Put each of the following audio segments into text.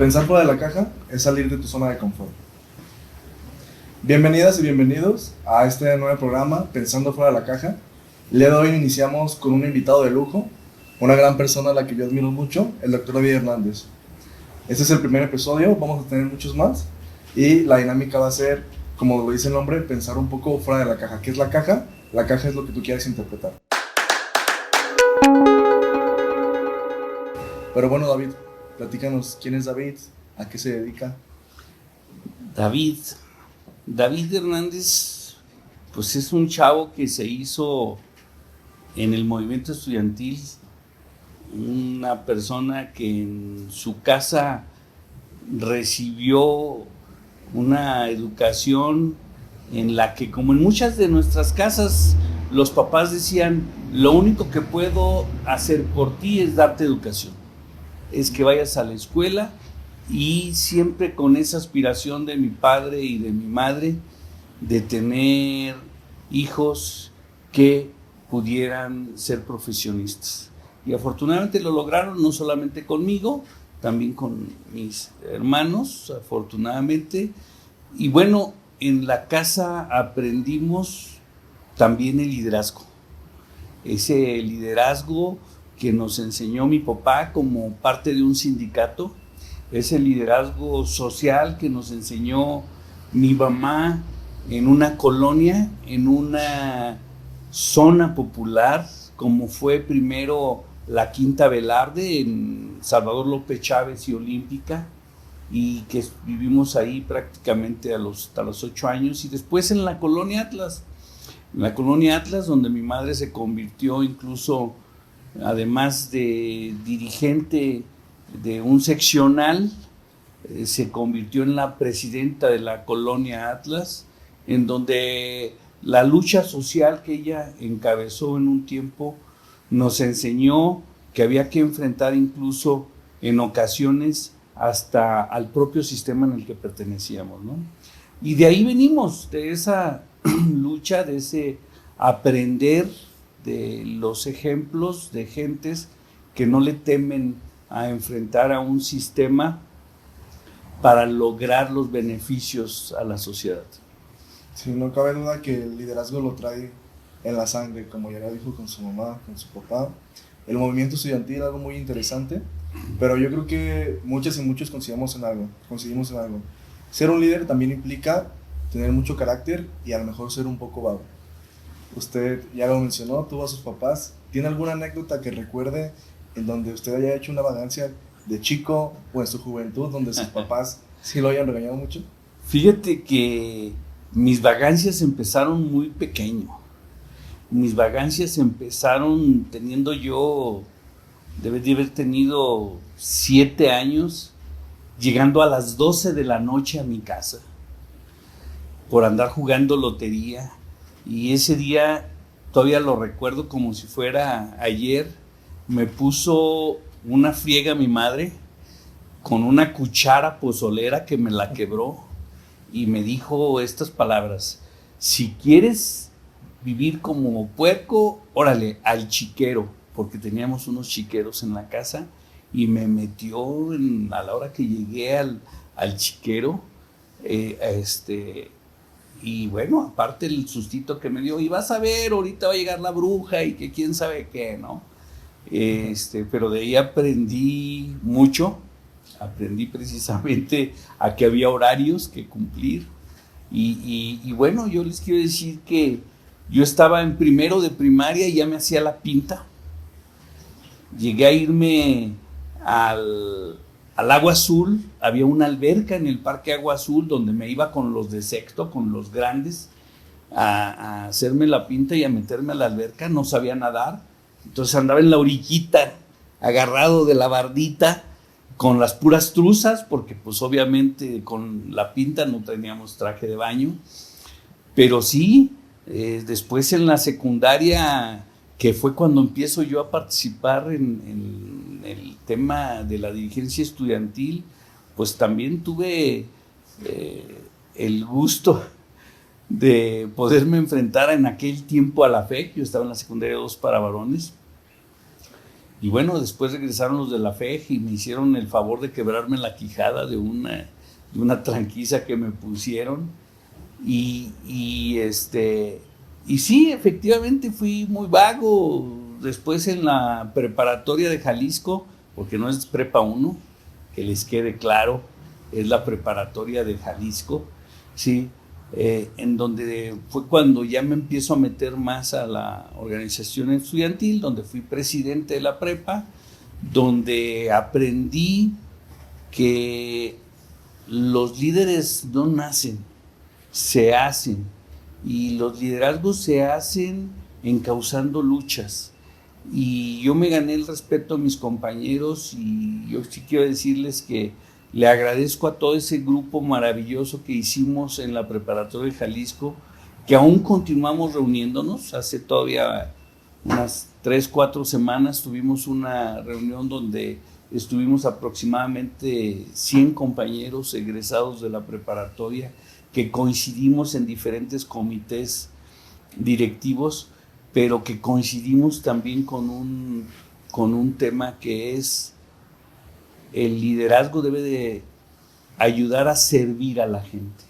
Pensar fuera de la caja es salir de tu zona de confort. Bienvenidas y bienvenidos a este nuevo programa, Pensando fuera de la caja. El día de hoy iniciamos con un invitado de lujo, una gran persona a la que yo admiro mucho, el doctor David Hernández. Este es el primer episodio, vamos a tener muchos más y la dinámica va a ser, como lo dice el nombre, pensar un poco fuera de la caja. ¿Qué es la caja? La caja es lo que tú quieres interpretar. Pero bueno, David, platícanos, ¿quién es David? ¿A qué se dedica? David Hernández, pues es un chavo que se hizo en el movimiento estudiantil, una persona que en su casa recibió una educación en la que, como en muchas de nuestras casas, los papás decían: lo único que puedo hacer por ti es darte educación, es que vayas a la escuela. Y siempre con esa aspiración de mi padre y de mi madre de tener hijos que pudieran ser profesionistas. Y afortunadamente lo lograron, no solamente conmigo, también con mis hermanos, afortunadamente. Y bueno, en la casa aprendimos también el liderazgo. Ese liderazgo que nos enseñó mi papá como parte de un sindicato, ese liderazgo social que nos enseñó mi mamá en una colonia, en una zona popular, como fue primero la Quinta Velarde, en Salvador López Chávez y Olímpica, y que vivimos ahí prácticamente hasta los 8 años, y después en la Colonia Atlas, donde mi madre se convirtió incluso, además de dirigente de un seccional, se convirtió en la presidenta de la Colonia Atlas, en donde la lucha social que ella encabezó en un tiempo nos enseñó que había que enfrentar incluso en ocasiones hasta al propio sistema en el que pertenecíamos, ¿no? Y de ahí venimos, de esa lucha, de ese aprender de los ejemplos de gentes que no le temen a enfrentar a un sistema para lograr los beneficios a la sociedad. Sí, no cabe duda que el liderazgo lo trae en la sangre, como ya lo dijo con su mamá, con su papá. El movimiento estudiantil es algo muy interesante, pero yo creo que muchas y muchos coincidimos en algo. Ser un líder también implica tener mucho carácter y a lo mejor ser un poco vago. Usted ya lo mencionó, tuvo a sus papás. ¿Tiene alguna anécdota que recuerde en donde usted haya hecho una vagancia de chico o en su juventud, donde sus papás sí lo hayan regañado mucho? Fíjate que mis vagancias empezaron muy pequeño. Mis vagancias empezaron teniendo yo, debí de haber tenido 7 años, llegando a las 12 de la noche a mi casa por andar jugando lotería. Y ese día todavía lo recuerdo como si fuera ayer. Me puso una friega mi madre con una cuchara pozolera que me la quebró y me dijo estas palabras: si quieres vivir como puerco, órale, al chiquero, porque teníamos unos chiqueros en la casa, y me metió a la hora que llegué al chiquero, y bueno, aparte el sustito que me dio, y vas a ver, ahorita va a llegar la bruja y que quién sabe qué, ¿no? Pero de ahí aprendí mucho. Aprendí precisamente a que había horarios que cumplir. Y bueno, yo les quiero decir que yo estaba en primero de primaria y ya me hacía la pinta. Llegué a irme al Agua Azul. Había una alberca en el Parque Agua Azul donde me iba con los de sexto, con los grandes, a hacerme la pinta y a meterme a la alberca. No sabía nadar. Entonces andaba en la orillita, agarrado de la bardita, con las puras truzas, porque pues obviamente con la pinta no teníamos traje de baño. Pero sí, después en la secundaria, que fue cuando empiezo yo a participar en el tema de la dirigencia estudiantil, pues también tuve el gusto de poderme enfrentar en aquel tiempo a la FEC. Yo estaba en la secundaria 2 para varones, Y bueno, después regresaron los de la FEJ y me hicieron el favor de quebrarme la quijada de una tranquiza que me pusieron. Y sí, efectivamente fui muy vago. Después en la preparatoria de Jalisco, porque no es Prepa 1, que les quede claro, es la preparatoria de Jalisco, sí, en donde fue cuando ya me empiezo a meter más a la organización estudiantil, donde fui presidente de la prepa, donde aprendí que los líderes no nacen, se hacen, y los liderazgos se hacen encauzando luchas. Y yo me gané el respeto a mis compañeros, y yo sí quiero decirles que le agradezco a todo ese grupo maravilloso que hicimos en la preparatoria de Jalisco, que aún continuamos reuniéndonos. Hace todavía unas 3-4 semanas tuvimos una reunión donde estuvimos aproximadamente 100 compañeros egresados de la preparatoria que coincidimos en diferentes comités directivos, pero que coincidimos también con un tema que es: el liderazgo debe de ayudar a servir a la gente.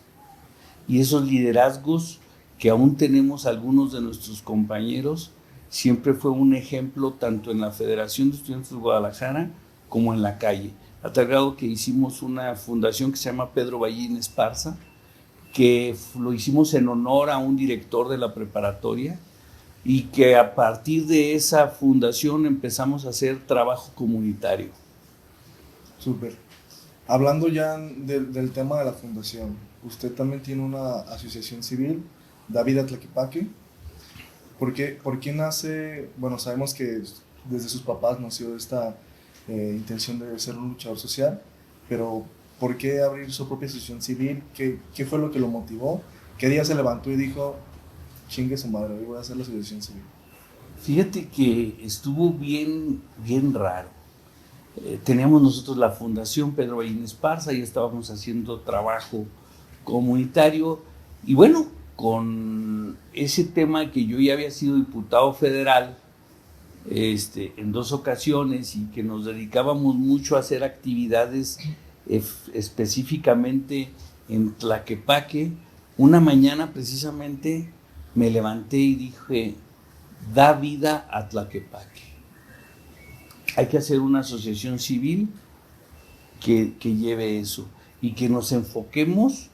Y esos liderazgos que aún tenemos algunos de nuestros compañeros, siempre fue un ejemplo tanto en la Federación de Estudiantes de Guadalajara como en la calle. A tal grado que hicimos una fundación que se llama Pedro Ballín Esparza, que lo hicimos en honor a un director de la preparatoria, y que a partir de esa fundación empezamos a hacer trabajo comunitario. Súper. Hablando ya del tema de la fundación, usted también tiene una asociación civil, David Atlaquepaque. ¿Por qué nace? Bueno, sabemos que desde sus papás nació esta intención de ser un luchador social, pero ¿por qué abrir su propia asociación civil? ¿Qué fue lo que lo motivó? ¿Qué día se levantó y dijo, chingue su madre, hoy voy a hacer la asociación civil? Fíjate que estuvo bien raro. Teníamos nosotros la Fundación Pedro Ballín Esparza y estábamos haciendo trabajo comunitario, y bueno, con ese tema que yo ya había sido diputado federal en 2 ocasiones, y que nos dedicábamos mucho a hacer actividades específicamente en Tlaquepaque. Una mañana precisamente me levanté y dije: da vida a Tlaquepaque. Hay que hacer una asociación civil que lleve eso, y que nos enfoquemos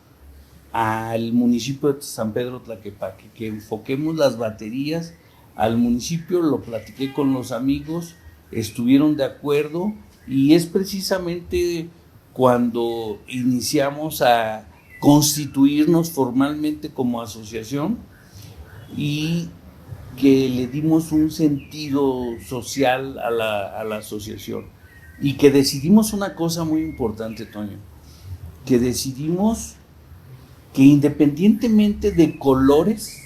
al municipio de San Pedro Tlaquepaque, que enfoquemos las baterías al municipio. Lo platiqué con los amigos, estuvieron de acuerdo, y es precisamente cuando iniciamos a constituirnos formalmente como asociación, y que le dimos un sentido social a la asociación, y que decidimos una cosa muy importante, Toño, que decidimos que independientemente de colores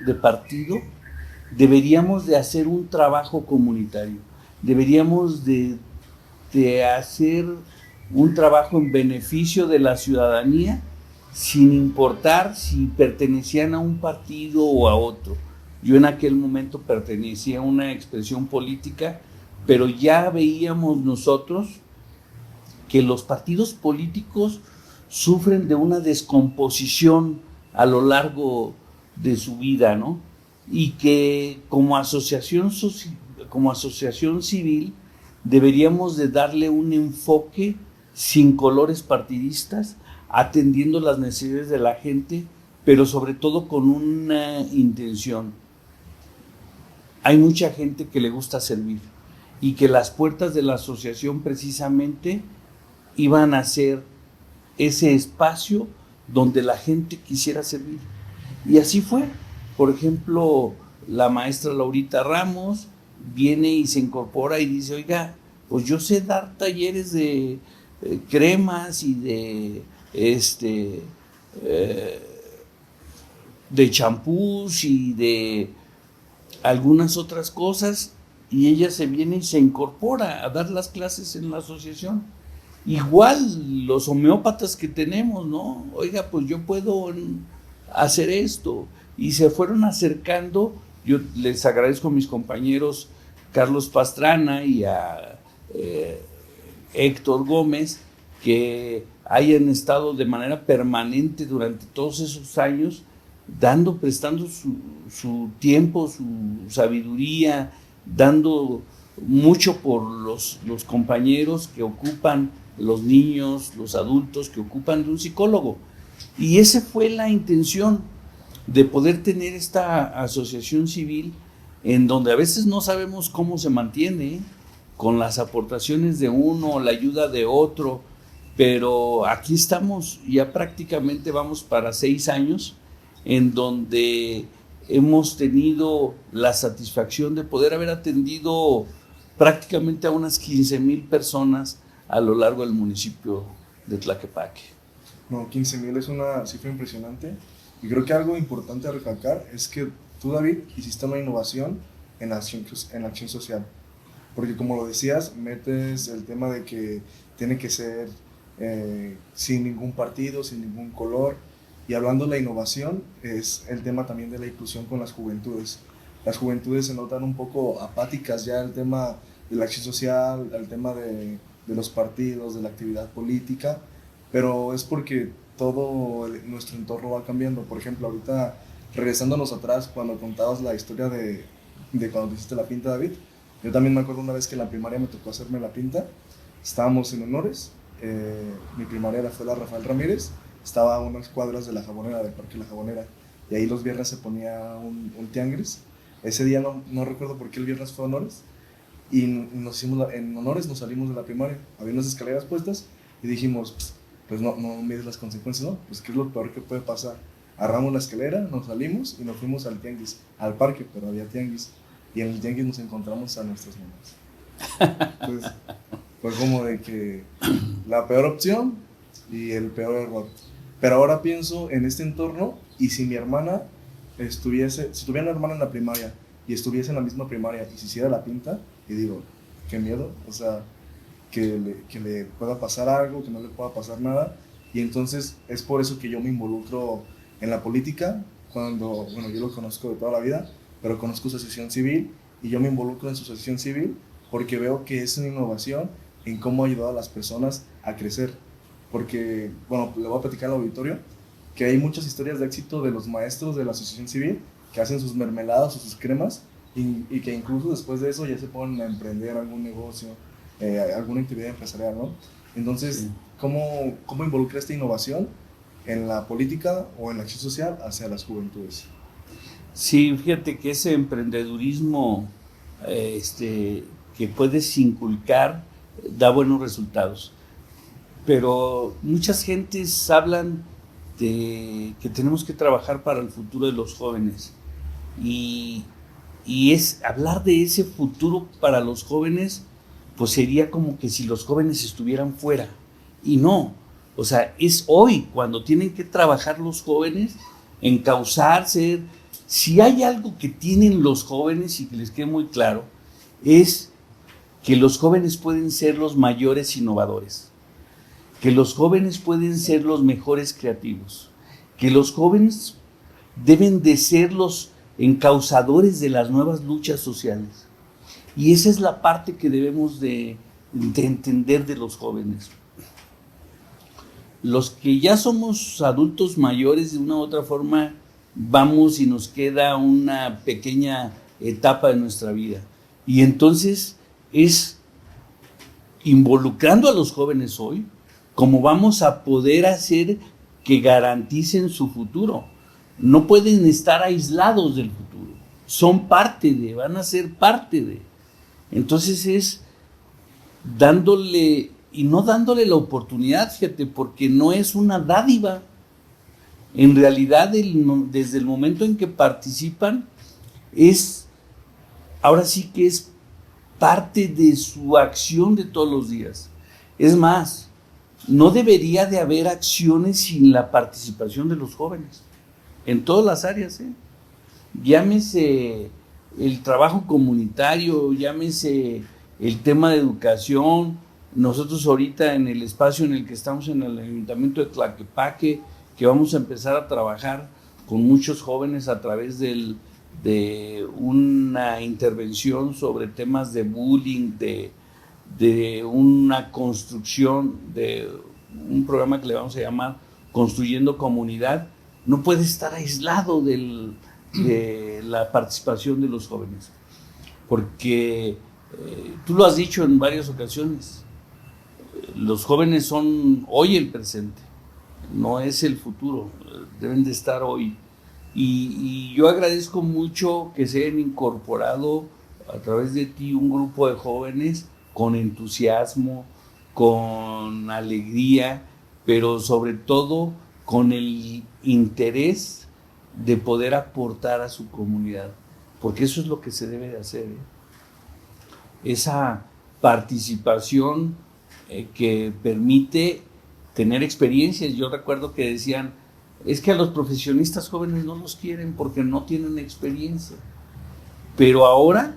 de partido, deberíamos de hacer un trabajo comunitario, deberíamos de hacer un trabajo en beneficio de la ciudadanía, sin importar si pertenecían a un partido o a otro. Yo en aquel momento pertenecía a una expresión política, pero ya veíamos nosotros que los partidos políticos sufren de una descomposición a lo largo de su vida, ¿no? Y que como asociación civil deberíamos de darle un enfoque sin colores partidistas, atendiendo las necesidades de la gente, pero sobre todo con una intención. Hay mucha gente que le gusta servir, y que las puertas de la asociación precisamente iban a ser ese espacio donde la gente quisiera servir. Y así fue. Por ejemplo, la maestra Laurita Ramos viene y se incorpora y dice: oiga, pues yo sé dar talleres de cremas y de champús y de algunas otras cosas, y ella se viene y se incorpora a dar las clases en la asociación. Igual los homeópatas que tenemos, ¿no? Oiga, pues yo puedo hacer esto, y se fueron acercando. Yo les agradezco a mis compañeros Carlos Pastrana y a Héctor Gómez, que hayan estado de manera permanente durante todos esos años prestando su tiempo, su sabiduría, dando mucho por los compañeros que ocupan, los niños, los adultos que ocupan de un psicólogo. Y esa fue la intención de poder tener esta asociación civil, en donde a veces no sabemos cómo se mantiene, con las aportaciones de uno, la ayuda de otro, pero aquí estamos, ya prácticamente vamos para 6 años, en donde hemos tenido la satisfacción de poder haber atendido prácticamente a unas 15,000 personas a lo largo del municipio de Tlaquepaque. No, 15,000 es una cifra impresionante, y creo que algo importante a recalcar es que tú, David, hiciste una innovación en la acción social, porque como lo decías, metes el tema de que tiene que ser sin ningún partido, sin ningún color, y hablando de la innovación, es el tema también de la inclusión con las juventudes. Las juventudes se notan un poco apáticas ya al tema de la acción social, al tema de los partidos, de la actividad política, pero es porque todo nuestro entorno va cambiando. Por ejemplo, ahorita, regresándonos atrás, cuando contabas la historia de cuando te hiciste la pinta, David, yo también me acuerdo una vez que en la primaria me tocó hacerme la pinta, estábamos en honores, mi primaria fue la Rafael Ramírez, estaba a unas cuadras de la Jabonera, del Parque La Jabonera, y ahí los viernes se ponía un tianguis. Ese día no recuerdo por qué el viernes fue honores, y en honores nos salimos de la primaria, había unas escaleras puestas, y dijimos, pues no mides las consecuencias, ¿no? Pues qué es lo peor que puede pasar. Agarramos la escalera, nos salimos y nos fuimos al tianguis, al parque, pero había tianguis, y en el tianguis nos encontramos a nuestras mamás. Entonces, fue como de que la peor opción y el peor error. Pero ahora pienso en este entorno, y si mi hermana si tuviera una hermana en la primaria y estuviese en la misma primaria y se hiciera la pinta, y digo, qué miedo, o sea, que le pueda pasar algo, que no le pueda pasar nada. Y entonces es por eso que yo me involucro en la política, bueno, yo lo conozco de toda la vida, pero conozco su asociación civil, y yo me involucro en su asociación civil porque veo que es una innovación en cómo ayudar a las personas a crecer. Porque, bueno, le voy a platicar al auditorio que hay muchas historias de éxito de los maestros de la asociación civil que hacen sus mermeladas o sus cremas, y que incluso después de eso ya se ponen a emprender algún negocio, alguna actividad empresarial, ¿no? Entonces, sí. ¿Cómo involucra esta innovación en la política o en la acción social hacia las juventudes? Sí, fíjate que ese emprendedurismo que puedes inculcar da buenos resultados. Pero muchas gentes hablan de que tenemos que trabajar para el futuro de los jóvenes. Y es hablar de ese futuro para los jóvenes, pues sería como que si los jóvenes estuvieran fuera. Y no, o sea, es hoy cuando tienen que trabajar los jóvenes, encauzarse. Si hay algo que tienen los jóvenes y que les quede muy claro, es que los jóvenes pueden ser los mayores innovadores, que los jóvenes pueden ser los mejores creativos, que los jóvenes deben de ser los encauzadores de las nuevas luchas sociales. Y esa es la parte que debemos de entender de los jóvenes. Los que ya somos adultos mayores, de una u otra forma, vamos y nos queda una pequeña etapa de nuestra vida. Y entonces es involucrando a los jóvenes hoy, como vamos a poder hacer que garanticen su futuro. No pueden estar aislados del futuro, van a ser parte de. Entonces es dándole, y no dándole la oportunidad, fíjate, porque no es una dádiva. En realidad, desde el momento en que participan, ahora sí que es parte de su acción de todos los días. Es más, no debería de haber acciones sin la participación de los jóvenes, en todas las áreas, llámese el trabajo comunitario, llámese el tema de educación. Nosotros ahorita en el espacio en el que estamos en el Ayuntamiento de Tlaquepaque, que vamos a empezar a trabajar con muchos jóvenes a través del de una intervención sobre temas de bullying, de una construcción, de un programa que le vamos a llamar Construyendo Comunidad, no puede estar aislado de la participación de los jóvenes, porque tú lo has dicho en varias ocasiones, los jóvenes son hoy el presente, no es el futuro, deben de estar hoy. Y yo agradezco mucho que se hayan incorporado a través de ti un grupo de jóvenes con entusiasmo, con alegría, pero sobre todo con el interés de poder aportar a su comunidad, porque eso es lo que se debe de hacer, ¿eh? Esa participación que permite tener experiencias. Yo recuerdo que decían, es que a los profesionistas jóvenes no los quieren porque no tienen experiencia. Pero ahora,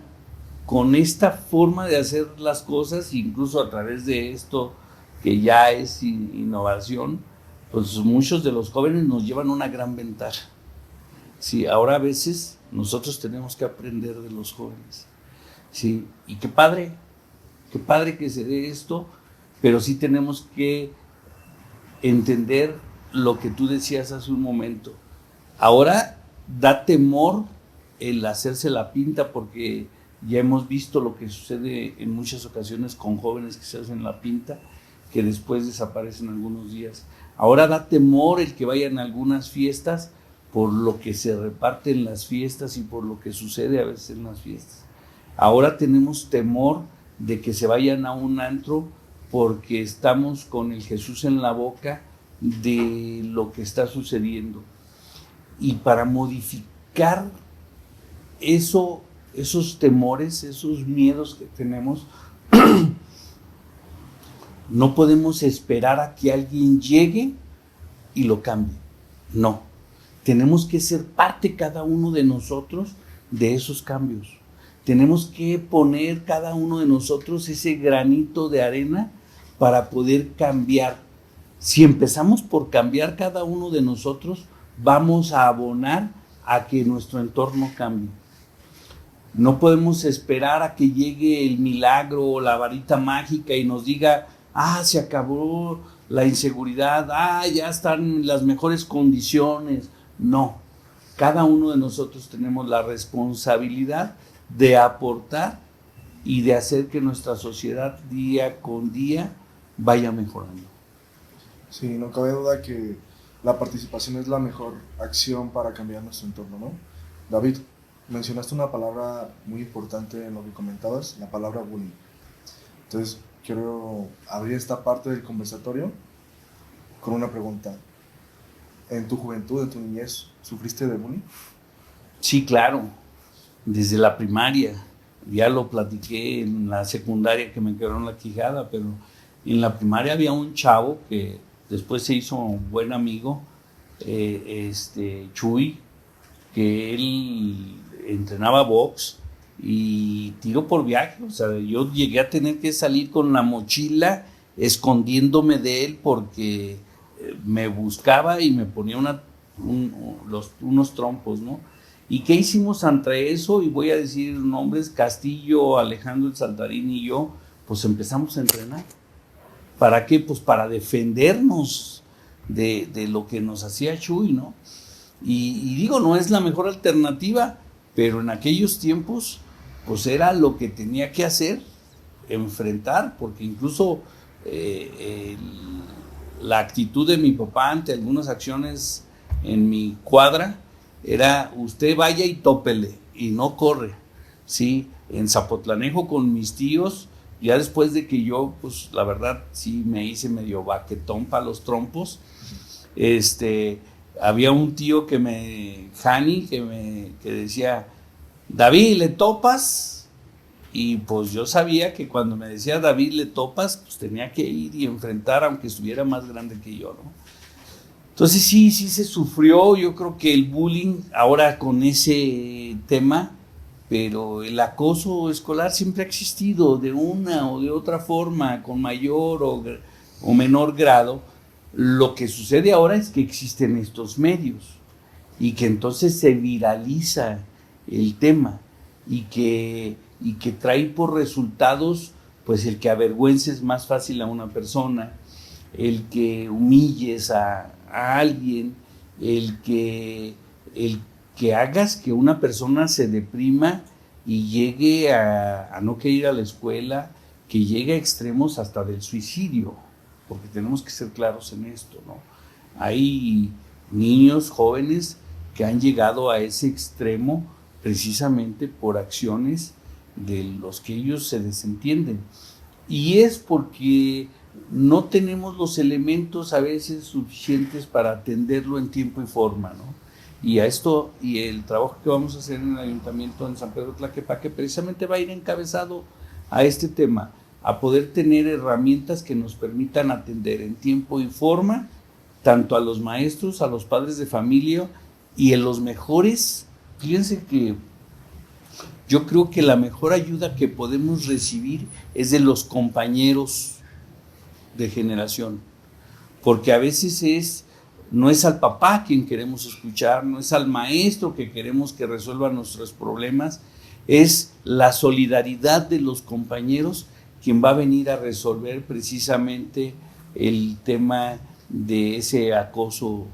con esta forma de hacer las cosas, incluso a través de esto que ya es innovación, pues muchos de los jóvenes nos llevan una gran ventaja. Sí, ahora a veces nosotros tenemos que aprender de los jóvenes. Sí, y qué padre que se dé esto, pero sí tenemos que entender lo que tú decías hace un momento. Ahora da temor el hacerse la pinta, porque ya hemos visto lo que sucede en muchas ocasiones con jóvenes que se hacen la pinta, que después desaparecen algunos días. Ahora da temor el que vayan a algunas fiestas por lo que se reparte en las fiestas y por lo que sucede a veces en las fiestas. Ahora tenemos temor de que se vayan a un antro porque estamos con el Jesús en la boca de lo que está sucediendo. Y para modificar esos temores, esos miedos que tenemos, no podemos esperar a que alguien llegue y lo cambie. No, tenemos que ser parte cada uno de nosotros de esos cambios. Tenemos que poner cada uno de nosotros ese granito de arena para poder cambiar. Si empezamos por cambiar cada uno de nosotros, vamos a abonar a que nuestro entorno cambie. No podemos esperar a que llegue el milagro o la varita mágica y nos diga, se acabó la inseguridad, ya están en las mejores condiciones. No, cada uno de nosotros tenemos la responsabilidad de aportar y de hacer que nuestra sociedad día con día vaya mejorando. Sí, no cabe duda que la participación es la mejor acción para cambiar nuestro entorno, ¿no? David, mencionaste una palabra muy importante en lo que comentabas, la palabra bullying. Entonces, quiero abrir esta parte del conversatorio con una pregunta. ¿En tu juventud, en tu niñez, sufriste de bullying? Sí, claro, desde la primaria. Ya lo platiqué en la secundaria que me quebró la quijada, pero en la primaria había un chavo que después se hizo un buen amigo, Chuy, que él entrenaba box y tiro por viaje. O sea, yo llegué a tener que salir con la mochila escondiéndome de él porque me buscaba y me ponía unos trompos, ¿no? ¿Y qué hicimos ante eso? Y voy a decir nombres: Castillo, Alejandro el Saltarín y yo, pues empezamos a entrenar. ¿Para qué? Pues para defendernos de lo que nos hacía Chuy, ¿no? Y digo, no es la mejor alternativa, pero en aquellos tiempos, pues era lo que tenía que hacer, enfrentar, porque incluso la actitud de mi papá ante algunas acciones en mi cuadra era: usted vaya y tópele y no corre, ¿sí? En Zapotlanejo con mis tíos, ya después de que yo, pues la verdad sí me hice medio baquetón para los trompos, había un tío Jani, que decía: David, ¿le topas? Y pues yo sabía que cuando me decía David, ¿le topas? Pues tenía que ir y enfrentar, aunque estuviera más grande que yo, ¿no? Entonces sí se sufrió, yo creo que el bullying ahora con ese tema, pero el acoso escolar siempre ha existido de una o de otra forma, con mayor o menor grado. Lo que sucede ahora es que existen estos medios y que entonces se viraliza el tema y que trae por resultados pues el que avergüences más fácil a una persona, el que humilles a alguien, el que hagas que una persona se deprima y llegue a no querer ir a la escuela, que llegue a extremos hasta del suicidio, porque tenemos que ser claros en esto, ¿no? Hay niños, jóvenes que han llegado a ese extremo precisamente por acciones de los que ellos se desentienden. Y es porque no tenemos los elementos a veces suficientes para atenderlo en tiempo y forma, ¿no? Y a esto, y el trabajo que vamos a hacer en el Ayuntamiento en San Pedro Tlaquepaque precisamente va a ir encabezado a este tema, a poder tener herramientas que nos permitan atender en tiempo y forma tanto a los maestros, a los padres de familia y en los mejores. Fíjense que yo creo que la mejor ayuda que podemos recibir es de los compañeros de generación, porque a veces no es al papá quien queremos escuchar, no es al maestro que queremos que resuelva nuestros problemas, es la solidaridad de los compañeros quien va a venir a resolver precisamente el tema de ese acoso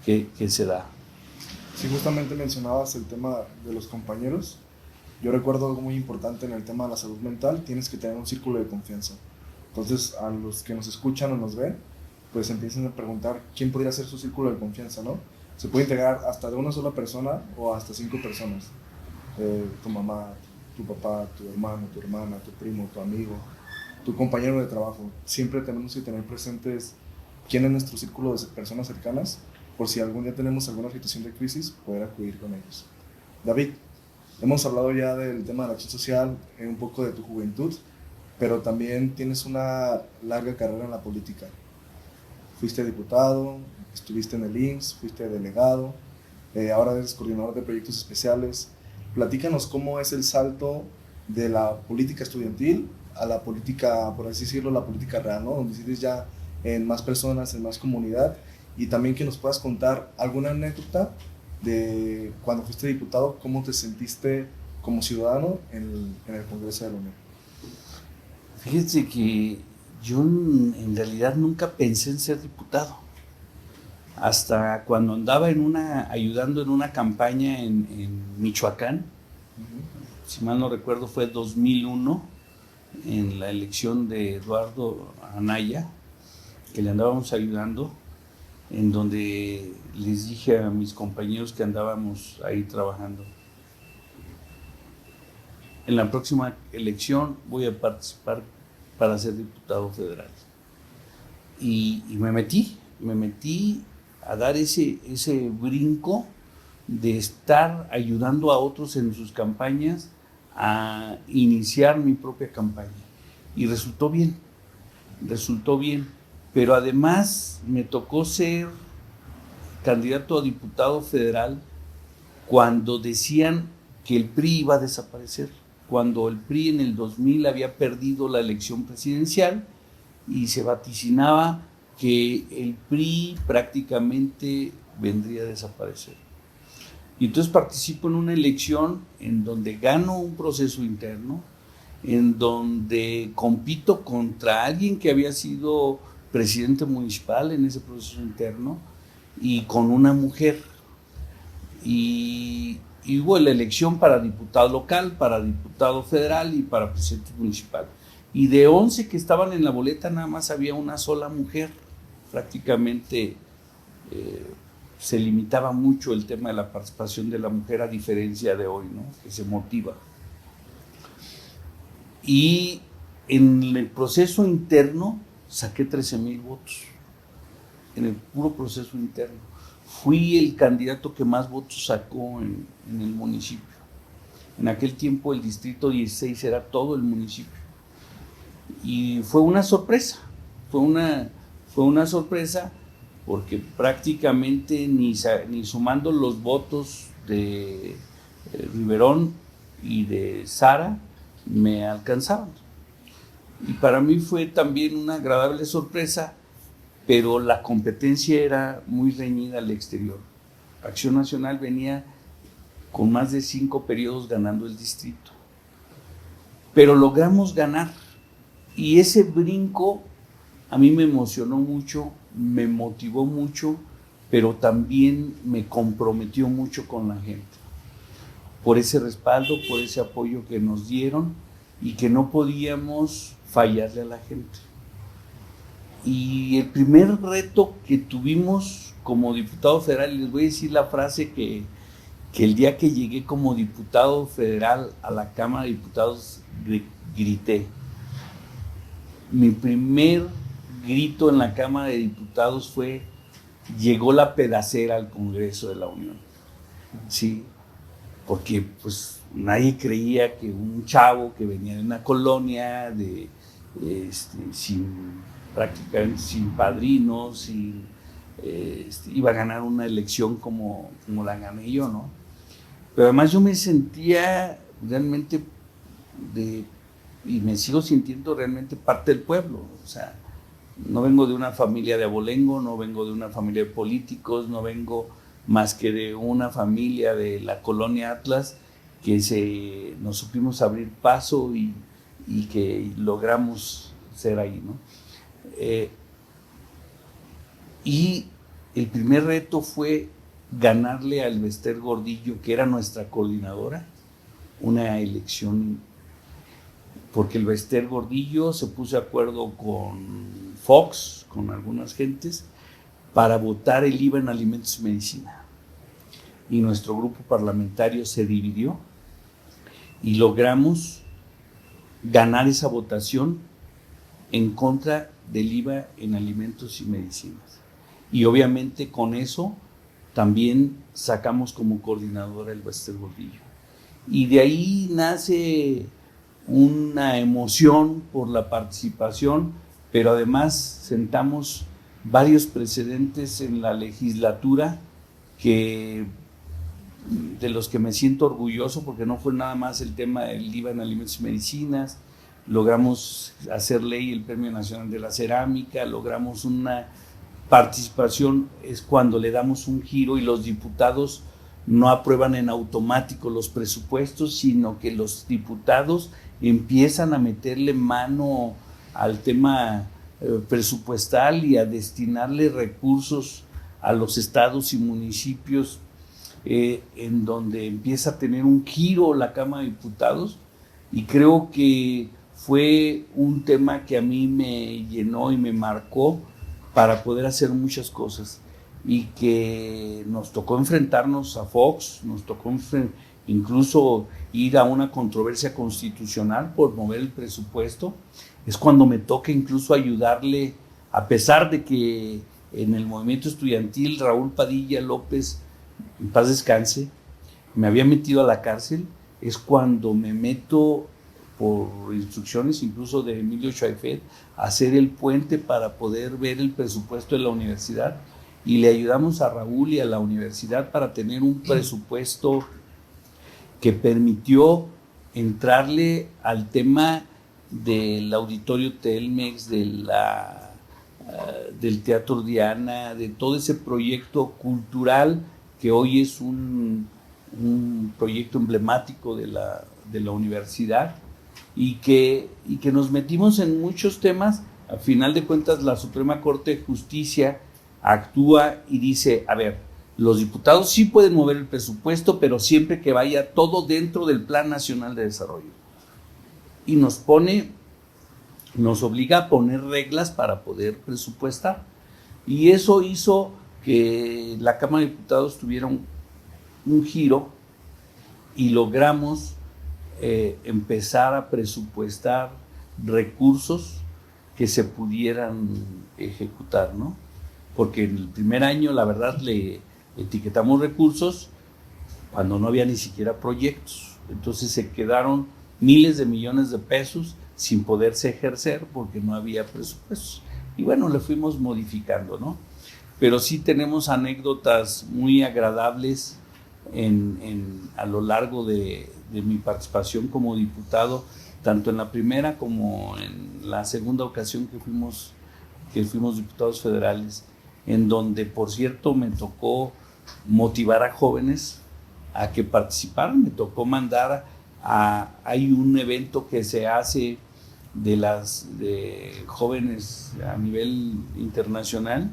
que se da. Si justamente mencionabas el tema de los compañeros, yo recuerdo algo muy importante en el tema de la salud mental: tienes que tener un círculo de confianza. Entonces, a los que nos escuchan o nos ven, pues empiecen a preguntar quién podría ser su círculo de confianza, ¿no? Se puede integrar hasta de una sola persona o hasta 5 personas. Tu mamá, tu papá, tu hermano, tu hermana, tu primo, tu amigo, tu compañero de trabajo. Siempre tenemos que tener presentes quién es nuestro círculo de personas cercanas, por si algún día tenemos alguna situación de crisis, poder acudir con ellos. David, hemos hablado ya del tema de la acción social, un poco de tu juventud, pero también tienes una larga carrera en la política. Fuiste diputado, estuviste en el IMSS, fuiste delegado, ahora eres coordinador de proyectos especiales. Platícanos cómo es el salto de la política estudiantil a la política, por así decirlo, la política real, ¿no? Donde decides ya en más personas, en más comunidad, y también que nos puedas contar alguna anécdota de cuando fuiste diputado, cómo te sentiste como ciudadano en el Congreso de la Unión. Fíjense que yo en realidad nunca pensé en ser diputado. Hasta cuando andaba ayudando en una campaña en Michoacán, si mal no recuerdo fue 2001, en la elección de Eduardo Anaya, que le andábamos ayudando, en donde les dije a mis compañeros que andábamos ahí trabajando: en la próxima elección voy a participar para ser diputado federal. Y me metí a dar ese brinco de estar ayudando a otros en sus campañas a iniciar mi propia campaña. Y resultó bien, pero además me tocó ser candidato a diputado federal cuando decían que el PRI iba a desaparecer, cuando el PRI en el 2000 había perdido la elección presidencial y se vaticinaba que el PRI prácticamente vendría a desaparecer. Y entonces participo en una elección en donde gano un proceso interno, en donde compito contra alguien que había sido presidente municipal en ese proceso interno y con una mujer. Y hubo la elección para diputado local, para diputado federal y para presidente municipal. Y de 11 que estaban en la boleta, nada más había una sola mujer. Prácticamente se limitaba mucho el tema de la participación de la mujer, a diferencia de hoy, ¿no? Que se motiva. Y en el proceso interno saqué 13,000 votos. En el puro proceso interno. Fui el candidato que más votos sacó en el municipio. En aquel tiempo el distrito 16 era todo el municipio. Y fue una sorpresa, fue una sorpresa porque prácticamente ni sumando los votos de Riverón y de Sara me alcanzaban. Y para mí fue también una agradable sorpresa, pero la competencia era muy reñida al exterior. Acción Nacional venía con más de 5 periodos ganando el distrito. Pero logramos ganar, y ese brinco a mí me emocionó mucho, me motivó mucho, pero también me comprometió mucho con la gente, por ese respaldo, por ese apoyo que nos dieron y que no podíamos fallarle a la gente. Y el primer reto que tuvimos como diputado federal, les voy a decir la frase que el día que llegué como diputado federal a la Cámara de Diputados grité. Mi primer grito en la Cámara de Diputados fue: llegó la pedacera al Congreso de la Unión. Sí, porque pues nadie creía que un chavo que venía de una colonia prácticamente sin padrinos, iba a ganar una elección como la gané yo, ¿no? Pero además yo me sentía realmente y me sigo sintiendo realmente parte del pueblo. O sea, no vengo de una familia de abolengo, no vengo de una familia de políticos, no vengo más que de una familia de la colonia Atlas que nos supimos abrir paso y que logramos ser ahí, ¿no? Y el primer reto fue ganarle a Elvester Gordillo, que era nuestra coordinadora, una elección, porque Elvester Gordillo se puso de acuerdo con Fox, con algunas gentes, para votar el IVA en alimentos y medicina. Y nuestro grupo parlamentario se dividió y logramos ganar esa votación en contra del IVA en alimentos y medicinas. Y obviamente con eso también sacamos como coordinadora el Elvester Gordillo. Y de ahí nace una emoción por la participación, pero además sentamos varios precedentes en la legislatura de los que me siento orgulloso, porque no fue nada más el tema del IVA en alimentos y medicinas. Logramos hacer ley el Premio Nacional de la Cerámica, logramos una participación, es cuando le damos un giro y los diputados no aprueban en automático los presupuestos, sino que los diputados empiezan a meterle mano al tema presupuestal y a destinarle recursos a los estados y municipios, en donde empieza a tener un giro la Cámara de Diputados, y creo que fue un tema que a mí me llenó y me marcó para poder hacer muchas cosas, y que nos tocó enfrentarnos a Fox, nos tocó incluso ir a una controversia constitucional por mover el presupuesto. Es cuando me toca incluso ayudarle, a pesar de que en el movimiento estudiantil Raúl Padilla López, en paz descanse, me había metido a la cárcel. Es cuando me meto por instrucciones incluso de Emilio Chaifet a hacer el puente para poder ver el presupuesto de la universidad, y le ayudamos a Raúl y a la universidad para tener un presupuesto que permitió entrarle al tema del Auditorio Telmex, del Teatro Diana, de todo ese proyecto cultural que hoy es un proyecto emblemático de la universidad, y que nos metimos en muchos temas. Al final de cuentas, la Suprema Corte de Justicia actúa y dice: a ver, los diputados sí pueden mover el presupuesto, pero siempre que vaya todo dentro del Plan Nacional de Desarrollo. Y nos obliga a poner reglas para poder presupuestar. Y eso hizo que la Cámara de Diputados tuviera un giro, y logramos empezar a presupuestar recursos que se pudieran ejecutar, ¿no? Porque en el primer año, la verdad, le etiquetamos recursos cuando no había ni siquiera proyectos. Entonces se quedaron miles de millones de pesos sin poderse ejercer porque no había presupuestos. Y bueno, le fuimos modificando, ¿no? Pero sí tenemos anécdotas muy agradables a lo largo de mi participación como diputado, tanto en la primera como en la segunda ocasión que fuimos diputados federales, en donde, por cierto, me tocó motivar a jóvenes a que participaran. Me tocó mandar hay un evento que se hace de jóvenes a nivel internacional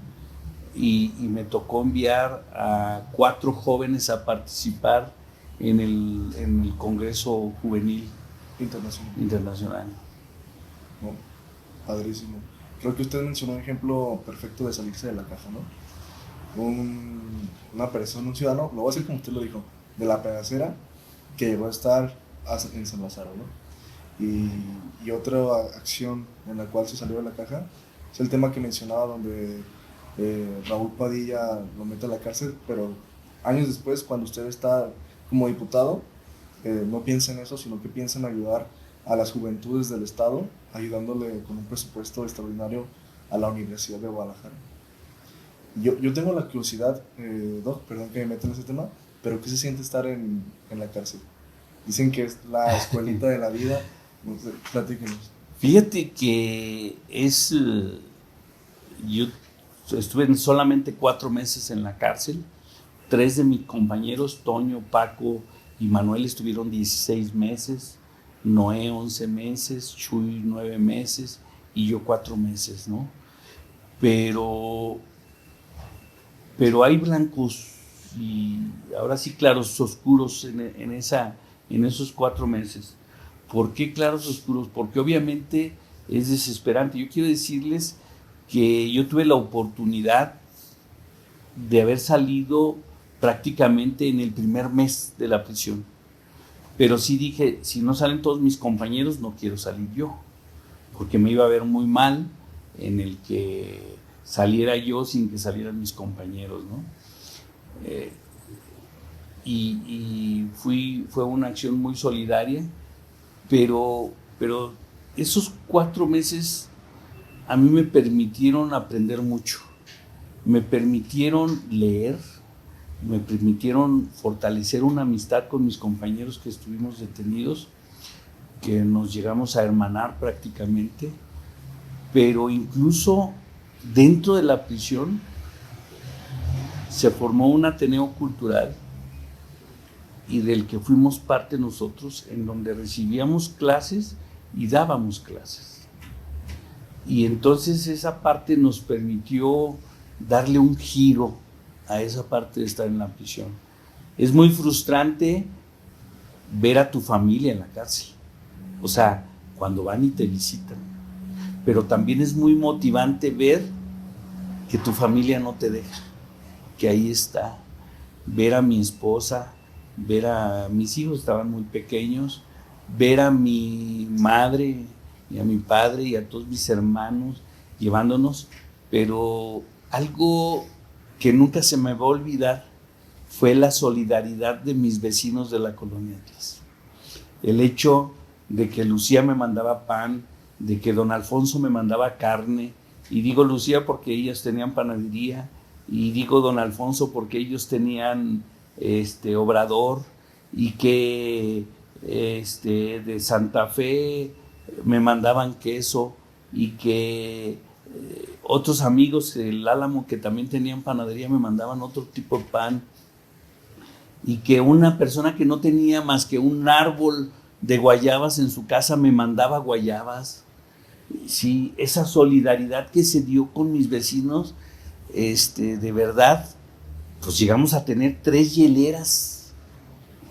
y me tocó enviar a 4 jóvenes a participar en el Congreso Juvenil Internacional. No, padrísimo. Creo que usted mencionó un ejemplo perfecto de salirse de la caja, ¿no? Una persona, un ciudadano, lo voy a decir como usted lo dijo, de la pedacera que llegó a estar en San Lázaro, ¿no? Y otra acción en la cual se salió de la caja es el tema que mencionaba donde Raúl Padilla lo mete a la cárcel, pero años después, cuando usted está como diputado, no piensa en eso, sino que piensa en ayudar a las juventudes del estado, ayudándole con un presupuesto extraordinario a la Universidad de Guadalajara. Yo tengo la curiosidad, Doc, perdón que me meta en ese tema, pero ¿qué se siente estar en la cárcel? Dicen que es la escuelita de la vida, no sé, platíquenos. Fíjate que yo estuve solamente 4 meses en la cárcel. 3 de mis compañeros, Toño, Paco y Manuel, estuvieron 16 meses, Noé 11 meses, Chuy 9 meses y yo 4 meses, ¿no? Pero hay blancos y ahora sí claros oscuros en esos 4 meses. ¿Por qué claros oscuros? Porque obviamente es desesperante. Yo quiero decirles que yo tuve la oportunidad de haber salido prácticamente en el primer mes de la prisión. Pero sí dije, si no salen todos mis compañeros, no quiero salir yo, porque me iba a ver muy mal en el que saliera yo sin que salieran mis compañeros, ¿no? Fue una acción muy solidaria, pero esos 4 meses a mí me permitieron aprender mucho, me permitieron leer, me permitieron fortalecer una amistad con mis compañeros que estuvimos detenidos, que nos llegamos a hermanar prácticamente, pero incluso dentro de la prisión se formó un ateneo cultural y del que fuimos parte nosotros, en donde recibíamos clases y dábamos clases. Y entonces esa parte nos permitió darle un giro a esa parte de estar en la prisión. Es muy frustrante ver a tu familia en la cárcel, o sea, cuando van y te visitan, pero también es muy motivante ver que tu familia no te deja, que ahí está, ver a mi esposa, ver a mis hijos, estaban muy pequeños, ver a mi madre y a mi padre y a todos mis hermanos llevándonos, pero algo que nunca se me va a olvidar fue la solidaridad de mis vecinos de la Colonia Atlas. El hecho de que Lucía me mandaba pan, de que don Alfonso me mandaba carne, y digo Lucía porque ellas tenían panadería, y digo don Alfonso porque ellos tenían obrador, y que de Santa Fe me mandaban queso, y que otros amigos del Álamo que también tenían panadería me mandaban otro tipo de pan, y que una persona que no tenía más que un árbol de guayabas en su casa me mandaba guayabas. Sí, esa solidaridad que se dio con mis vecinos, de verdad, pues llegamos a tener 3 hieleras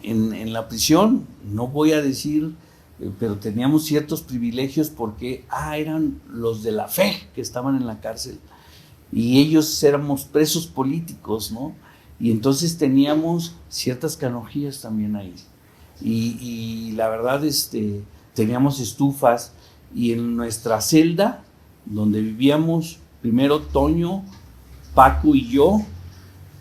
en la prisión. No voy a decir, pero teníamos ciertos privilegios porque eran los de la fe que estaban en la cárcel y ellos éramos presos políticos, ¿no? Y entonces teníamos ciertas canonjías también ahí. Y la verdad, teníamos estufas, y en nuestra celda, donde vivíamos, primero Toño, Paco y yo,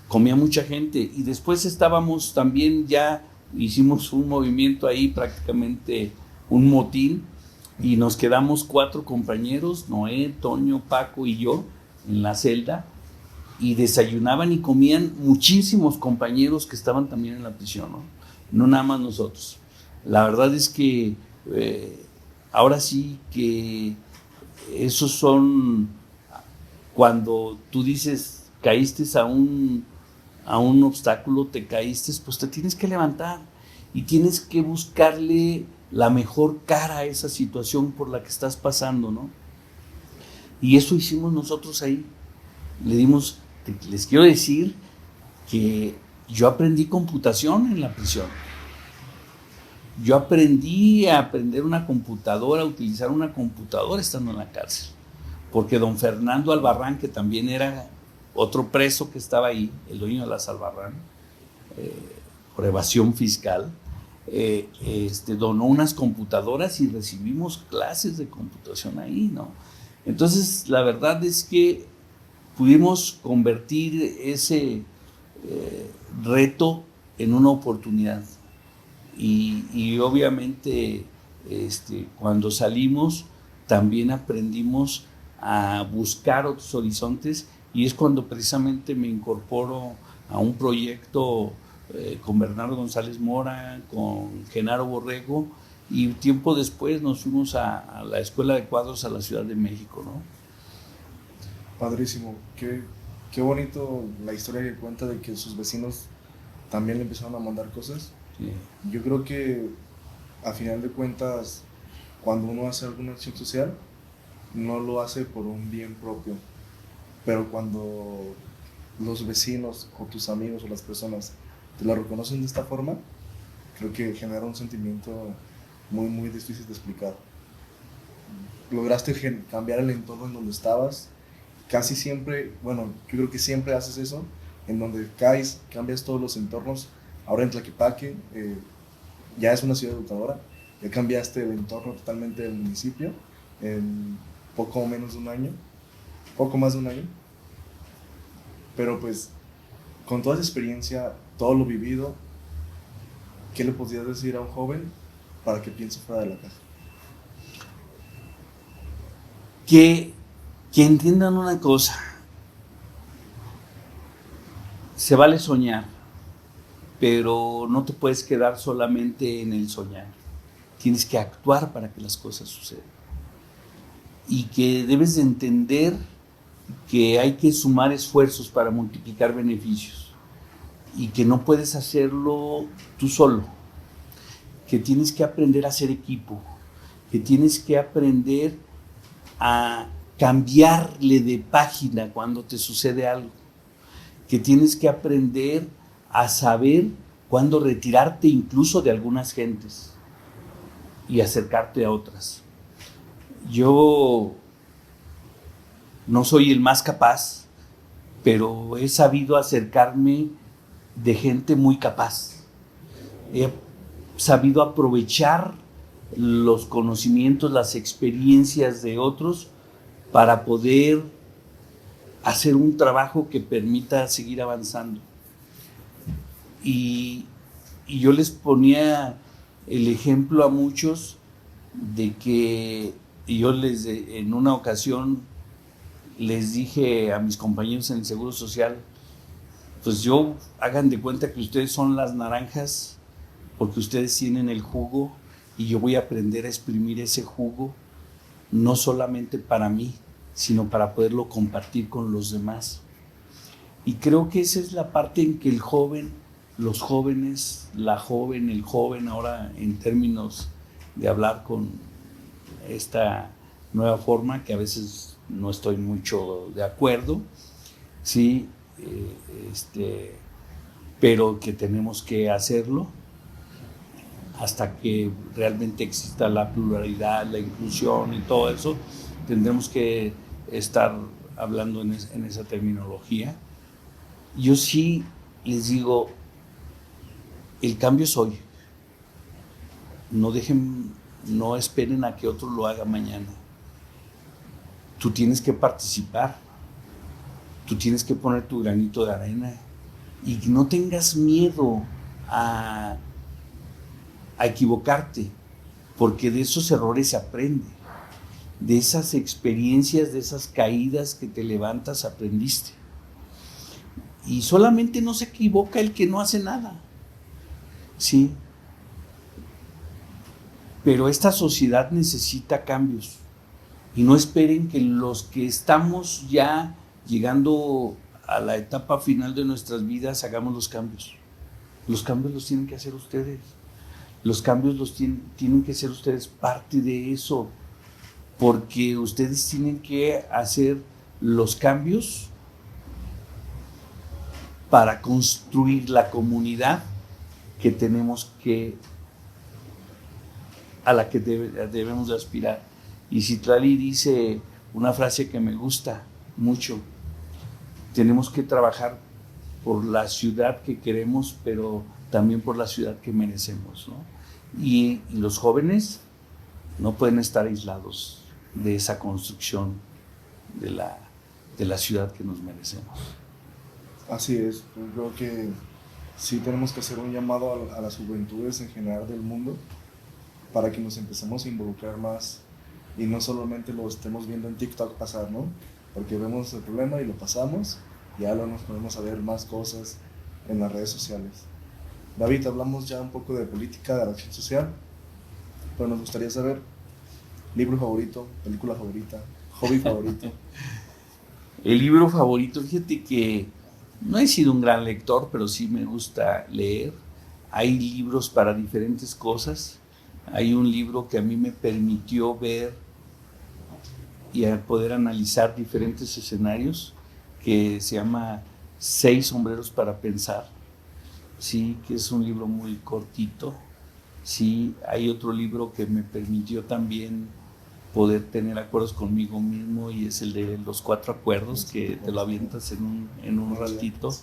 comía mucha gente, y después estábamos también, ya hicimos un movimiento ahí, prácticamente un motín, y nos quedamos 4 compañeros, Noé, Toño, Paco y yo, en la celda, y desayunaban y comían muchísimos compañeros que estaban también en la prisión, no nada más nosotros. La verdad es que ahora sí que esos son, cuando tú dices, caíste a un obstáculo, te caíste, pues te tienes que levantar y tienes que buscarle la mejor cara a esa situación por la que estás pasando, ¿no? Y eso hicimos nosotros ahí. Les quiero decir que yo aprendí computación en la prisión. Yo aprendí a aprender una computadora, a utilizar una computadora estando en la cárcel. Porque don Fernando Albarrán, que también era otro preso que estaba ahí, el dueño de las Albarrán, por evasión fiscal, donó unas computadoras y recibimos clases de computación ahí, ¿no? Entonces, la verdad es que pudimos convertir ese reto en una oportunidad. Y obviamente, cuando salimos, también aprendimos a buscar otros horizontes, y es cuando precisamente me incorporo a un proyecto con Bernardo González Mora, con Genaro Borrego, y tiempo después nos fuimos a la Escuela de Cuadros a la Ciudad de México, ¿no? Padrísimo, qué bonito la historia que cuenta de que sus vecinos también le empezaron a mandar cosas. Sí. Yo creo que a final de cuentas, cuando uno hace alguna acción social, no lo hace por un bien propio, pero cuando los vecinos o tus amigos o las personas te lo reconocen de esta forma, creo que genera un sentimiento muy, muy difícil de explicar. Lograste cambiar el entorno en donde estabas. Casi siempre, bueno, yo creo que siempre haces eso, en donde caes, cambias todos los entornos. Ahora en Tlaquepaque ya es una ciudad educadora, ya cambiaste el entorno totalmente del municipio en poco menos de un año, poco más de un año. Pero pues, con toda esa experiencia, todo lo vivido, ¿qué le podrías decir a un joven para que piense fuera de la caja? Que entiendan una cosa: se vale soñar, pero no te puedes quedar solamente en el soñar. Tienes que actuar para que las cosas sucedan. Y que debes de entender que hay que sumar esfuerzos para multiplicar beneficios. Y que no puedes hacerlo tú solo. Que tienes que aprender a ser equipo. Que tienes que aprender a cambiarle de página cuando te sucede algo. Que tienes que aprender a saber cuándo retirarte incluso de algunas gentes y acercarte a otras. Yo no soy el más capaz, pero he sabido acercarme de gente muy capaz. He sabido aprovechar los conocimientos, las experiencias de otros para poder hacer un trabajo que permita seguir avanzando. Y yo les ponía el ejemplo a muchos de que en una ocasión les dije a mis compañeros en el Seguro Social, pues hagan de cuenta que ustedes son las naranjas porque ustedes tienen el jugo y yo voy a aprender a exprimir ese jugo no solamente para mí, sino para poderlo compartir con los demás. Y creo que esa es la parte en que el joven, los jóvenes, la joven, el joven, ahora en términos de hablar con esta nueva forma que a veces no estoy mucho de acuerdo, sí, pero que tenemos que hacerlo hasta que realmente exista la pluralidad, la inclusión y todo eso. Tendremos que estar hablando en esa terminología. Yo sí les digo, el cambio es hoy. No esperen a que otro lo haga mañana. Tú tienes que participar, tú tienes que poner tu granito de arena y no tengas miedo a equivocarte, porque de esos errores se aprende, de esas experiencias, de esas caídas que te levantas, aprendiste. Y solamente no se equivoca el que no hace nada, ¿sí? Pero esta sociedad necesita cambios y no esperen que los que estamos ya llegando a la etapa final de nuestras vidas hagamos los cambios. Los cambios los tienen que hacer ustedes. Los cambios los tienen que ser ustedes parte de eso, porque ustedes tienen que hacer los cambios para construir la comunidad que tenemos a la que debemos de aspirar. Y Citlali dice una frase que me gusta mucho: tenemos que trabajar por la ciudad que queremos, pero también por la ciudad que merecemos, ¿no? Y los jóvenes no pueden estar aislados de esa construcción de la ciudad que nos merecemos. Así es, yo creo que sí tenemos que hacer un llamado a las juventudes en general del mundo para que nos empecemos a involucrar más y no solamente lo estemos viendo en TikTok pasar, ¿no? Porque vemos el problema y lo pasamos y ahora nos ponemos a ver más cosas en las redes sociales. David, hablamos ya un poco de política, de la acción social, pero nos gustaría saber libro favorito, película favorita, hobby favorito. El libro favorito, fíjate que no he sido un gran lector, pero sí me gusta leer. Hay libros para diferentes cosas. Hay un libro que a mí me permitió ver y poder analizar diferentes escenarios, que se llama 6 sombreros para pensar. Sí, que es un libro muy cortito. Sí, hay otro libro que me permitió también poder tener acuerdos conmigo mismo, y es el de los 4 acuerdos, que te lo avientas en un ratito.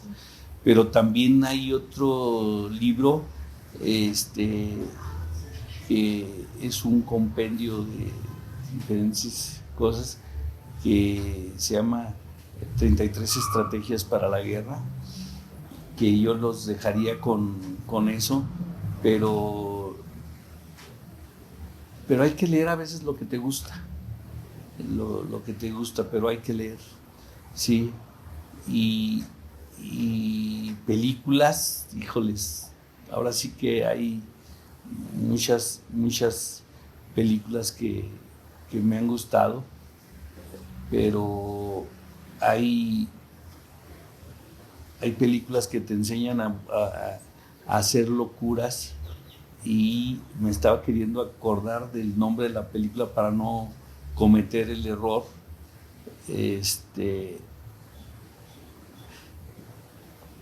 Pero también hay otro libro que es un compendio de diferentes cosas, que se llama 33 estrategias para la guerra, que yo los dejaría con eso, pero hay que leer a veces lo que te gusta, lo que te gusta, pero hay que leer, sí. Y películas, híjoles, ahora sí que hay muchas películas que me han gustado, pero hay películas que te enseñan a hacer locuras, y me estaba queriendo acordar del nombre de la película para no cometer el error.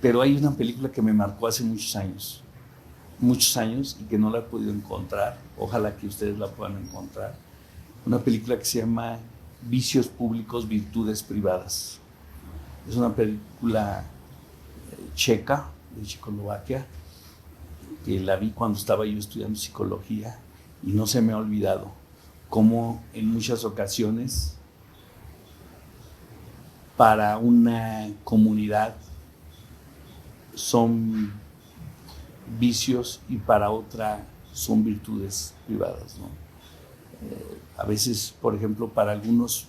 Pero hay una película que me marcó hace muchos años, y que no la he podido encontrar. Ojalá que ustedes la puedan encontrar. Una película que se llama Vicios públicos, virtudes privadas. Es una película checa, de Checoslovaquia, que la vi cuando estaba yo estudiando psicología, y no se me ha olvidado cómo en muchas ocasiones para una comunidad son vicios y para otra son virtudes privadas, ¿no? A veces, por ejemplo, para algunos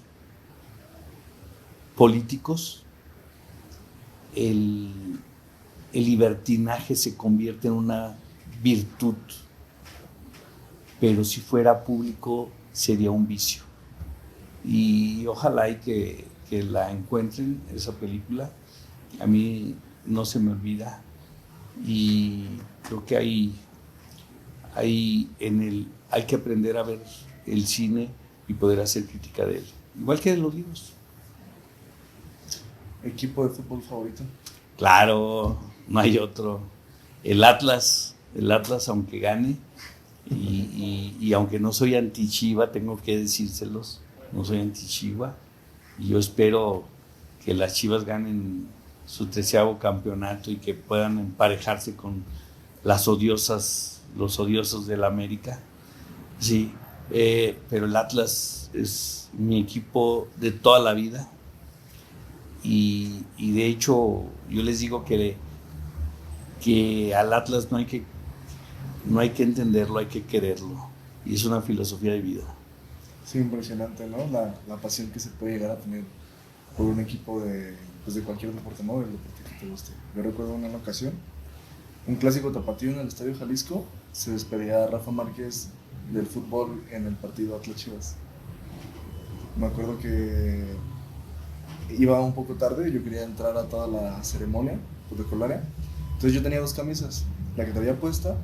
políticos el libertinaje se convierte en una virtud, pero si fuera público sería un vicio. Y ojalá y que la encuentren, esa película. A mí no se me olvida, y creo que hay que aprender a ver el cine y poder hacer crítica de él, igual que de los libros. ¿Equipo de fútbol favorito? Claro, no hay otro. El Atlas, aunque gane, y aunque no soy anti-Chiva, tengo que decírselos, no soy anti-Chiva, y yo espero que las Chivas ganen su 13º campeonato y que puedan emparejarse con los odiosos del América. Sí, pero el Atlas es mi equipo de toda la vida, y de hecho yo les digo que al Atlas no hay que entenderlo, hay que quererlo, y es una filosofía de vida. Sí, impresionante, ¿no? La pasión que se puede llegar a tener por un equipo de cualquier deporte, ¿no? El deporte que te guste. Yo recuerdo una ocasión, un clásico tapatío en el Estadio Jalisco, se despedía a Rafa Márquez del fútbol en el partido Atlas Chivas. Me acuerdo que iba un poco tarde, yo quería entrar a toda la ceremonia protocolaria. Entonces yo tenía dos camisas, la que traía puesta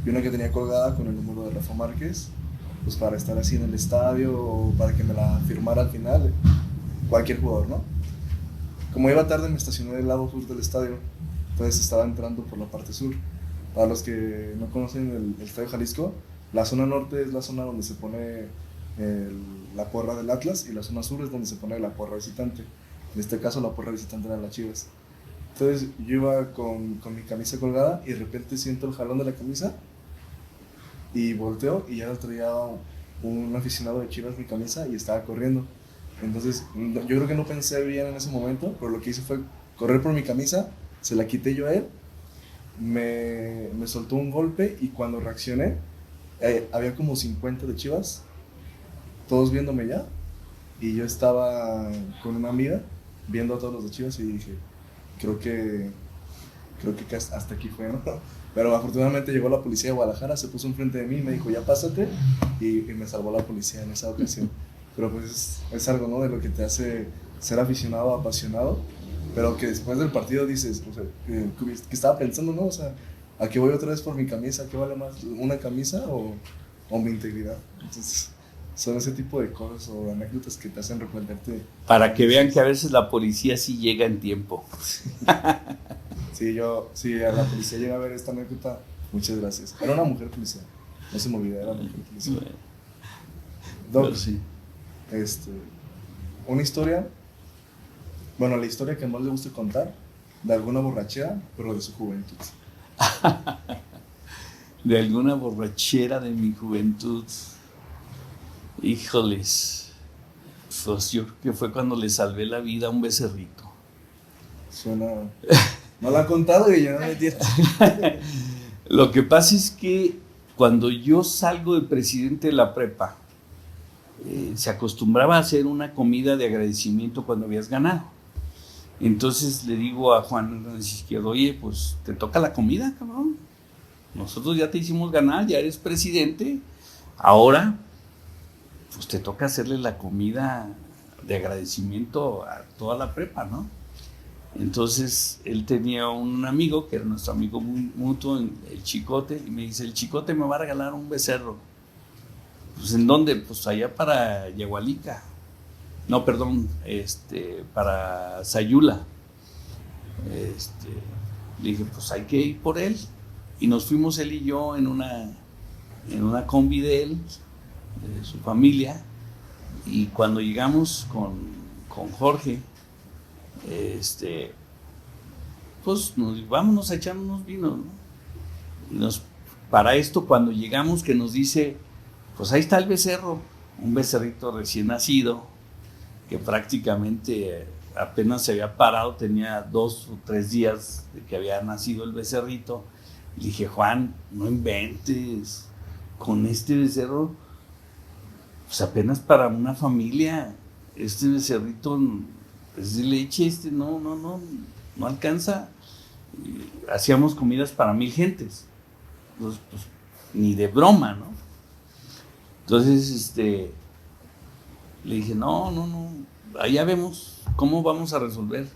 y una que tenía colgada con el número de Rafa Márquez, pues para estar así en el estadio o para que me la firmara al final cualquier jugador, ¿no? Como iba tarde me estacioné del lado sur del estadio, entonces estaba entrando por la parte sur. Para los que no conocen el Estadio Jalisco, la zona norte es la zona donde se pone la porra del Atlas y la zona sur es donde se pone la porra visitante. En este caso la porra visitante era las Chivas. Entonces yo iba con mi camisa colgada y de repente siento el jalón de la camisa y volteo y ya traía un aficionado de Chivas mi camisa y estaba corriendo. Entonces yo creo que no pensé bien en ese momento, pero lo que hice fue correr por mi camisa, se la quité yo a él, me soltó un golpe y cuando reaccioné había como 50 de Chivas, todos viéndome ya, y yo estaba con una amiga viendo a todos los de Chivas y dije, creo que hasta aquí fue, ¿no? Pero afortunadamente llegó la policía de Guadalajara, se puso enfrente de mí y me dijo, ya pásate, y me salvó la policía en esa ocasión. Pero pues es algo, ¿no? De lo que te hace ser aficionado, apasionado, pero que después del partido dices, o sea, que estaba pensando, ¿no? O sea, ¿a qué voy otra vez por mi camisa? ¿Qué vale más, una camisa o mi integridad? Entonces, son ese tipo de cosas o anécdotas que te hacen arrepenterte. Para que vean que a veces la policía sí llega en tiempo. Sí, a la policía llega a ver esta anécdota, muchas gracias. Era una mujer policía, no se me olvida, era una mujer policía. Doc, Sí. Una historia, bueno, la historia que más le gusta contar, de alguna borrachera, pero de su juventud. De alguna borrachera de mi juventud. Híjoles. Pues yo creo que fue cuando le salvé la vida a un becerrito. Suena... No la han contado y yo no me entiendo. Lo que pasa es que cuando yo salgo de presidente de la prepa, se acostumbraba a hacer una comida de agradecimiento cuando habías ganado. Entonces le digo a Juan Hernández Izquierdo, oye, pues te toca la comida, cabrón. Nosotros ya te hicimos ganar, ya eres presidente. Ahora, pues te toca hacerle la comida de agradecimiento a toda la prepa, ¿no? Entonces él tenía un amigo que era nuestro amigo mutuo, el Chicote, y me dice, el Chicote me va a regalar un becerro. Pues ¿en dónde? Pues allá para Yagualica. No, perdón, para Sayula. Le dije, pues hay que ir por él. Y nos fuimos él y yo en una combi de él, de su familia, y cuando llegamos con Jorge, pues vámonos a echar unos vinos, ¿no? Y para esto, cuando llegamos, que nos dice, pues ahí está el becerro, un becerrito recién nacido, que prácticamente apenas se había parado, tenía 2 o 3 días de que había nacido el becerrito. Le dije, Juan, no inventes, con este becerro, pues apenas para una familia, este becerrito es de leche, no alcanza. Y hacíamos comidas para 1000 gentes, pues, ni de broma, ¿no? Entonces, le dije, no, allá vemos cómo vamos a resolver.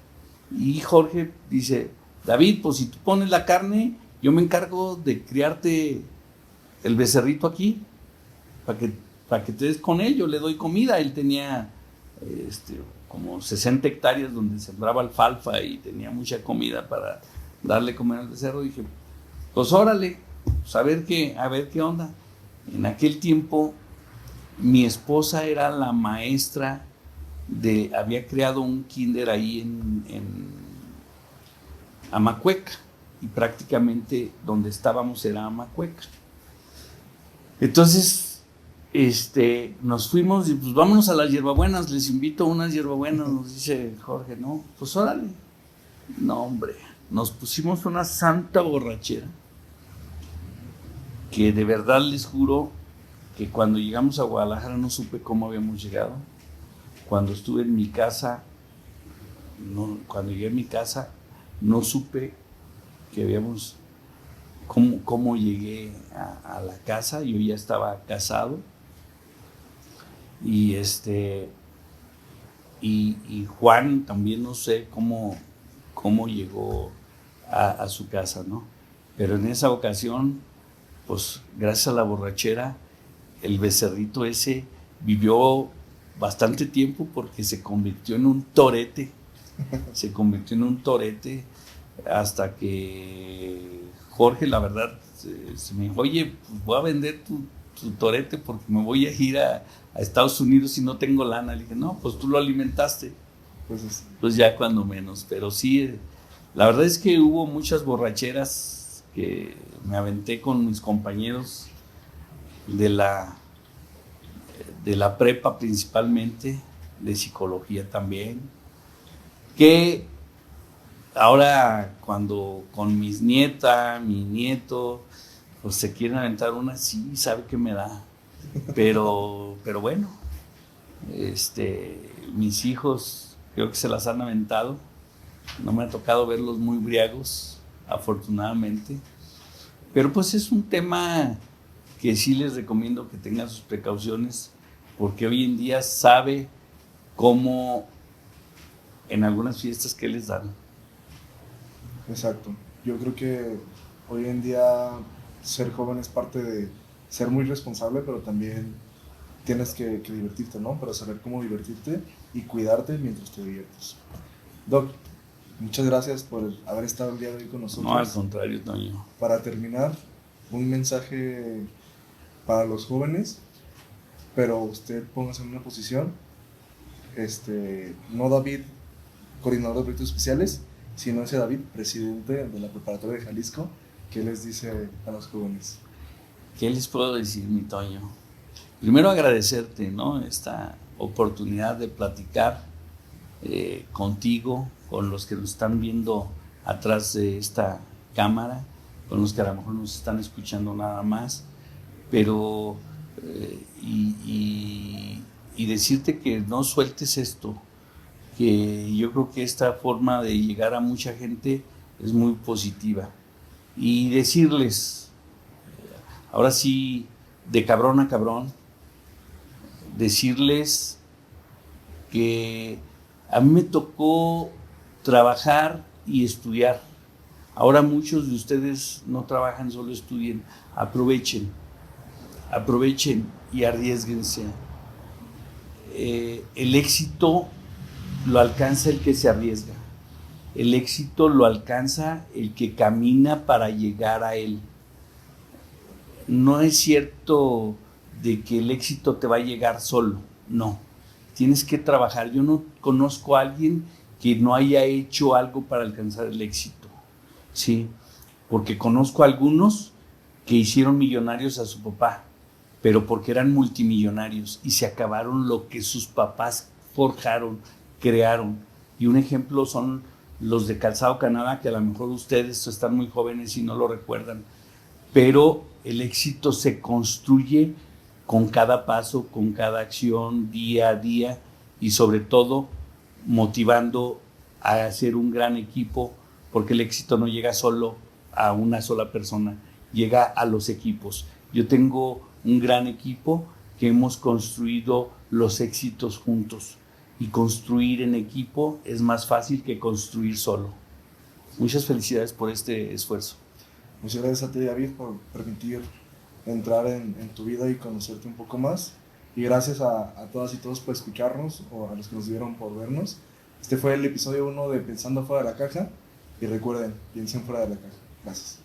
Y Jorge dice, David, pues si tú pones la carne, yo me encargo de criarte el becerrito aquí, para que te des con él, yo le doy comida. Él tenía como 60 hectáreas donde sembraba alfalfa y tenía mucha comida para darle comer al becerro. Dije, pues órale, pues a ver qué onda. En aquel tiempo mi esposa era la maestra había creado un kinder ahí en Amacueca, y prácticamente donde estábamos era Amacueca. Entonces, nos fuimos y pues vámonos a las hierbabuenas, les invito a unas hierbabuenas, nos dice Jorge, no, pues órale. No, hombre, nos pusimos una santa borrachera, que de verdad les juro que cuando llegamos a Guadalajara no supe cómo habíamos llegado. Cuando estuve en mi casa, cuando llegué a mi casa, no supe que habíamos, cómo llegué a la casa. Yo ya estaba casado y y Juan también no sé cómo llegó a su casa, ¿no? Pero en esa ocasión, pues gracias a la borrachera, el becerrito ese vivió bastante tiempo porque se convirtió en un torete. Se convirtió en un torete hasta que Jorge, la verdad, se me dijo, oye, pues voy a vender tu torete porque me voy a ir a Estados Unidos y no tengo lana. Le dije, no, pues tú lo alimentaste. Pues ya cuando menos. Pero sí, la verdad es que hubo muchas borracheras que me aventé con mis compañeros de la prepa principalmente, de psicología también, que ahora cuando con mis nietas, mi nieto, pues se quieren aventar una, sí, sabe que me da, pero bueno, mis hijos creo que se las han aventado, no me ha tocado verlos muy briagos, afortunadamente, pero pues es un tema que sí les recomiendo que tengan sus precauciones, porque hoy en día sabe cómo en algunas fiestas que les dan. Exacto. Yo creo que hoy en día ser joven es parte de ser muy responsable, pero también tienes que divertirte, ¿no? Para saber cómo divertirte y cuidarte mientras te diviertes. Doc, muchas gracias por haber estado el día de hoy con nosotros. No, al contrario, Toño. Para terminar, un mensaje para los jóvenes, pero usted póngase en una posición, no David, coordinador de proyectos especiales, sino ese David, presidente de la preparatoria de Jalisco, ¿qué les dice a los jóvenes? ¿Qué les puedo decir, mi Toño? Primero agradecerte, ¿no? Esta oportunidad de platicar contigo, con los que nos están viendo atrás de esta cámara, con los que a lo mejor nos están escuchando nada más, pero y decirte que no sueltes esto, que yo creo que esta forma de llegar a mucha gente es muy positiva. Y decirles, ahora sí, de cabrón a cabrón, decirles que a mí me tocó trabajar y estudiar. Ahora muchos de ustedes no trabajan, solo estudien. Aprovechen y arriésguense. El éxito lo alcanza el que se arriesga. El éxito lo alcanza el que camina para llegar a él. No es cierto de que el éxito te va a llegar solo, no. Tienes que trabajar. Yo no conozco a alguien que no haya hecho algo para alcanzar el éxito, ¿sí? Porque conozco a algunos que hicieron millonarios a su papá, pero porque eran multimillonarios y se acabaron lo que sus papás forjaron, crearon. Y un ejemplo son los de Calzado Canadá, que a lo mejor ustedes están muy jóvenes y no lo recuerdan, pero el éxito se construye con cada paso, con cada acción, día a día, y sobre todo motivando a hacer un gran equipo, porque el éxito no llega solo a una sola persona, llega a los equipos. Yo tengo un gran equipo que hemos construido los éxitos juntos, y construir en equipo es más fácil que construir solo. Muchas felicidades por este esfuerzo. Muchas gracias a ti, David, por permitir entrar en tu vida y conocerte un poco más. Y gracias a todas y todos por escucharnos, o a los que nos dieron por vernos. Este fue el episodio 1 de Pensando Fuera de la Caja. Y recuerden, piensen fuera de la caja. Gracias.